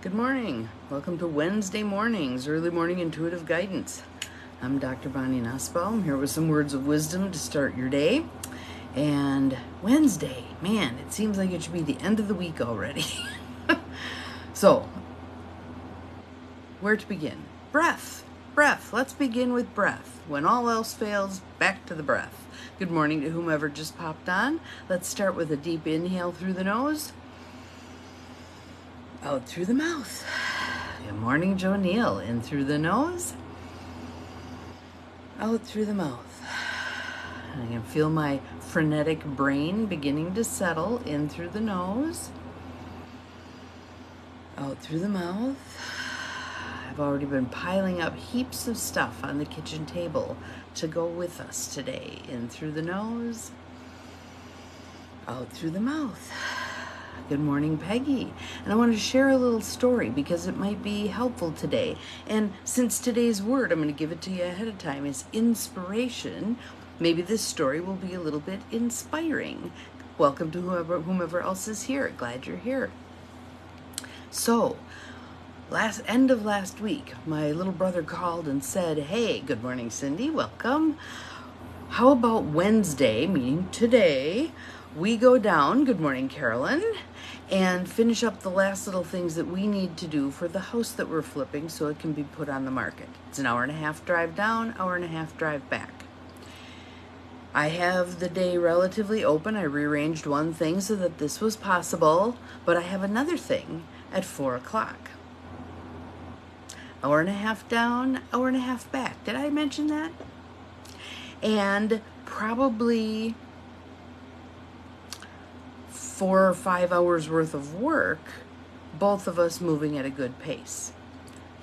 Good morning. Welcome to Wednesday mornings, early morning intuitive guidance. I'm Dr. Bonnie Nussbaum. I'm here with some words of wisdom to start your day. And Wednesday, man, it seems like it should be the end of the week already. So, where to begin? Breath. Let's begin with breath. When all else fails, back to the breath. Good morning to whomever just popped on. Let's start with a deep inhale through the nose. Out through the mouth. Good morning, Joe Neal. In through the nose. Out through the mouth. I can feel my frenetic brain beginning to settle. In through the nose. Out through the mouth. I've already been piling up heaps of stuff on the kitchen table to go with us today. In through the nose. Out through the mouth. Good morning, Peggy. And I want to share a little story because it might be helpful today. And since today's word, I'm going to give it to you ahead of time, is inspiration. Maybe this story will be a little bit inspiring. Welcome to whomever else is here. Glad you're here. So, end of last week, my little brother called and said, "Hey, good morning, Cindy. Welcome. How about Wednesday, meaning today, we go down, good morning, Carolyn, and finish up the last little things that we need to do for the house that we're flipping so it can be put on the market. It's an hour and a half drive down, hour and a half drive back." I have the day relatively open. I rearranged one thing so that this was possible, but I have another thing at 4 o'clock. Hour and a half down, hour and a half back. Did I mention that? And probably 4 or 5 hours worth of work, both of us moving at a good pace.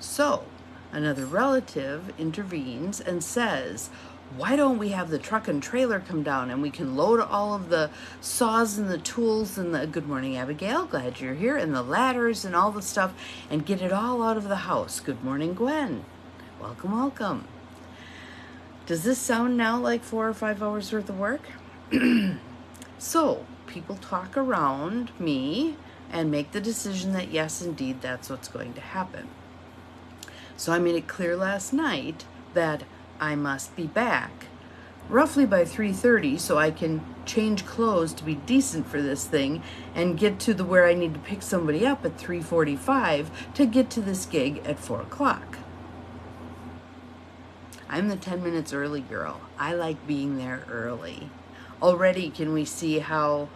So another relative intervenes and says, "Why don't we have the truck and trailer come down and we can load all of the saws and the tools and the," good morning, Abigail, glad you're here, "and the ladders and all the stuff and get it all out of the house." Good morning, Gwen. Welcome. Does this sound now like 4 or 5 hours worth of work? So people talk around me and make the decision that yes, indeed, that's what's going to happen. So I made it clear last night that I must be back roughly by 3:30 so I can change clothes to be decent for this thing and get to where I need to pick somebody up at 3:45 to get to this gig at 4 o'clock. I'm the 10 minutes early girl. I like being there early. Already can we see how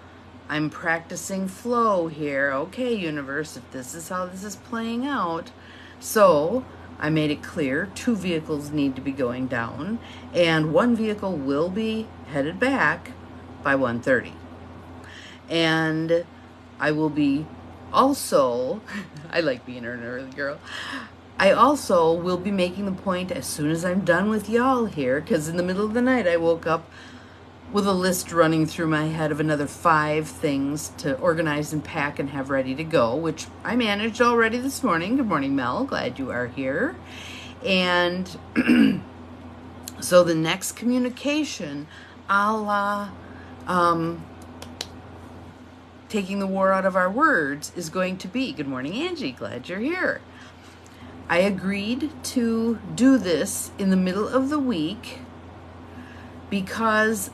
I'm practicing flow here? Okay, universe, if this is how this is playing out. So I made it clear 2 vehicles need to be going down and 1 vehicle will be headed back by 1:30. And I will be also, I like being an early girl. I also will be making the point as soon as I'm done with y'all here, because in the middle of the night I woke up with a list running through my head of another 5 things to organize and pack and have ready to go, which I managed already this morning. Good morning, Mel. Glad you are here. And so the next communication, a la taking the war out of our words, is going to be, good morning, Angie. Glad you're here. I agreed to do this in the middle of the week because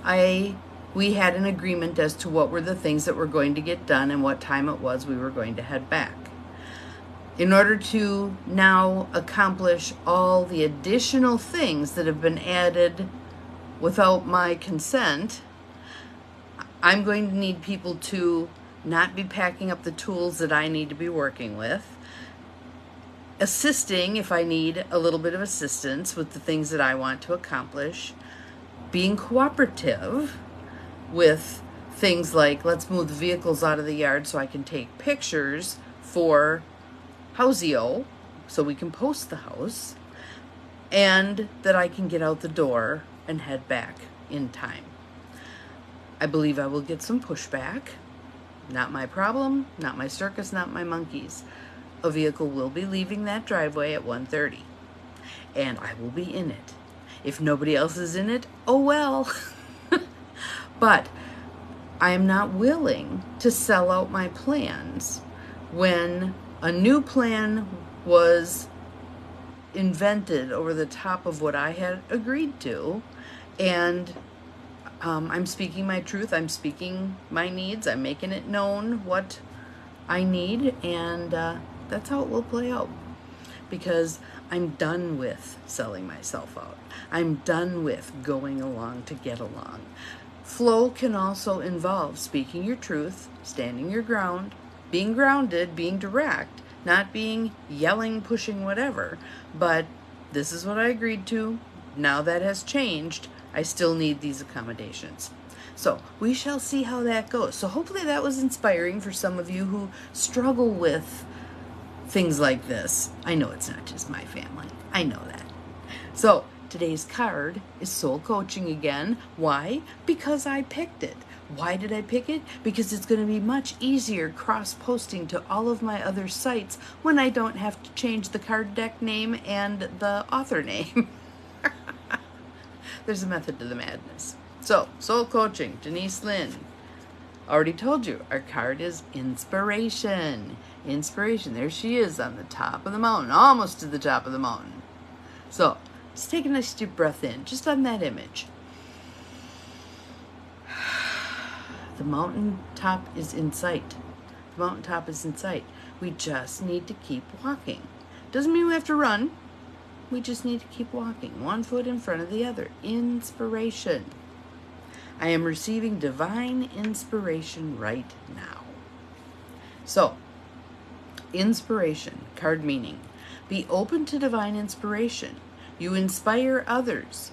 we had an agreement as to what were the things that were going to get done and what time it was we were going to head back. In order to now accomplish all the additional things that have been added without my consent, I'm going to need people to not be packing up the tools that I need to be working with, assisting if I need a little bit of assistance with the things that I want to accomplish, being cooperative with things like, let's move the vehicles out of the yard so I can take pictures for Houseo so we can post the house, and that I can get out the door and head back in time. I believe I will get some pushback. Not my problem, not my circus, not my monkeys. A vehicle will be leaving that driveway at 1:30, and I will be in it. If nobody else is in it, oh well. But I am not willing to sell out my plans when A new plan was invented over the top of what I had agreed to, and I'm speaking my truth. I'm speaking my needs. I'm making it known what I need, and that's how it will play out. Because I'm done with selling myself out. I'm done with going along to get along. Flow can also involve speaking your truth, standing your ground, being grounded, being direct, not being yelling, pushing, whatever. But this is what I agreed to. Now that has changed. I still need these accommodations. So we shall see how that goes. So hopefully that was inspiring for some of you who struggle with things like this. I know it's not just my family. I know that. So today's card is soul coaching again. Why? Because I picked it. Why did I pick it? Because it's going to be much easier cross-posting to all of my other sites when I don't have to change the card deck name and the author name. There's a method to the madness. So, soul coaching, Denise Lynn. Already told you, our card is inspiration. Inspiration. There she is on the top of the mountain, almost to the top of the mountain. So, just take a nice deep breath in, just on that image. The mountain top is in sight. The mountain top is in sight. We just need to keep walking. Doesn't mean we have to run. We just need to keep walking, one foot in front of the other. Inspiration. I am receiving divine inspiration right now. So, inspiration, card meaning. Be open to divine inspiration. You inspire others.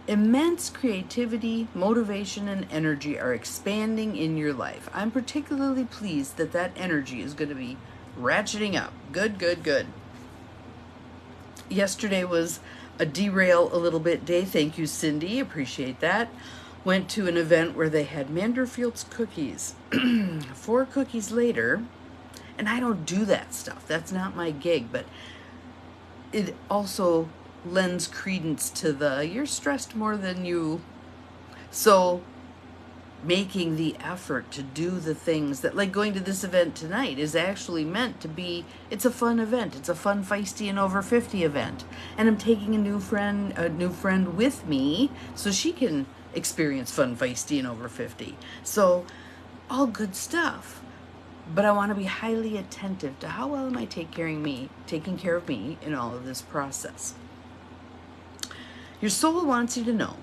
Immense creativity, motivation, and energy are expanding in your life. I'm particularly pleased that that energy is going to be ratcheting up. Good, good, good. Yesterday was a derail a little bit day. Thank you, Cindy. Appreciate that. Went to an event where they had Manderfield's cookies. 4 cookies later, and I don't do that stuff. That's not my gig, but it also lends credence to the you're stressed more than you. So making the effort to do the things that, like going to this event tonight, is actually meant to be, it's a fun event. It's a fun, feisty, and over 50 event. And I'm taking a new friend with me so she can experience fun, feisty, and over 50. So all good stuff. But I want to be highly attentive to how well am I taking care of me in all of this process. Your soul wants you to know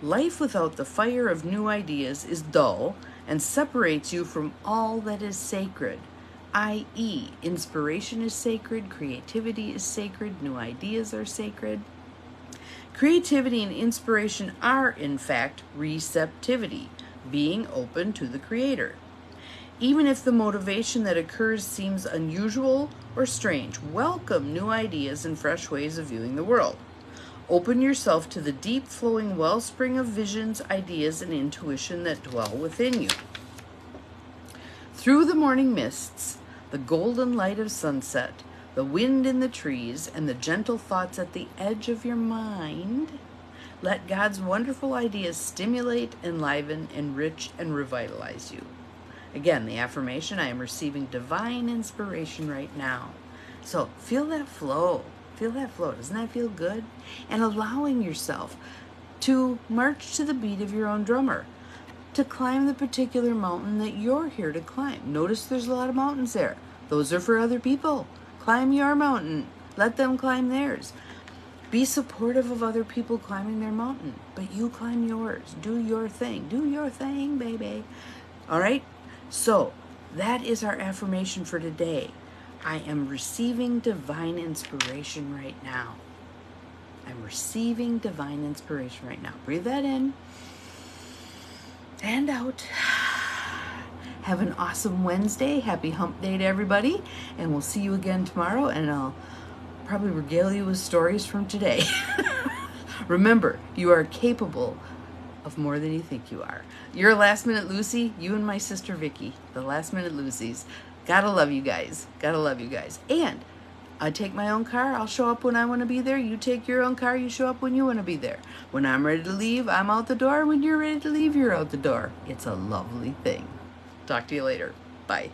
life without the fire of new ideas is dull and separates you from all that is sacred, i.e., inspiration is sacred, creativity is sacred, new ideas are sacred. Creativity and inspiration are, in fact, receptivity, being open to the Creator. Even if the motivation that occurs seems unusual or strange, welcome new ideas and fresh ways of viewing the world. Open yourself to the deep flowing wellspring of visions, ideas, and intuition that dwell within you. Through the morning mists, the golden light of sunset, the wind in the trees, and the gentle thoughts at the edge of your mind, let God's wonderful ideas stimulate, enliven, enrich, and revitalize you. Again, the affirmation, I am receiving divine inspiration right now. So feel that flow. Feel that flow. Doesn't that feel good? And allowing yourself to march to the beat of your own drummer, to climb the particular mountain that you're here to climb. Notice there's a lot of mountains there. Those are for other people. Climb your mountain. Let them climb theirs. Be supportive of other people climbing their mountain, but you climb yours. Do your thing. Do your thing, baby. All right? So that is our affirmation for today. I am receiving divine inspiration right now. I'm receiving divine inspiration right now. Breathe that in and out. Have an awesome Wednesday. Happy hump day to everybody. And we'll see you again tomorrow. And I'll probably regale you with stories from today. Remember, you are capable of more than you think you are. You're a last minute Lucy. You and my sister Vicky, the last minute Lucys. Gotta love you guys. Gotta love you guys. And I take my own car. I'll show up when I want to be there. You take your own car. You show up when you want to be there. When I'm ready to leave, I'm out the door. When you're ready to leave, you're out the door. It's a lovely thing. Talk to you later. Bye.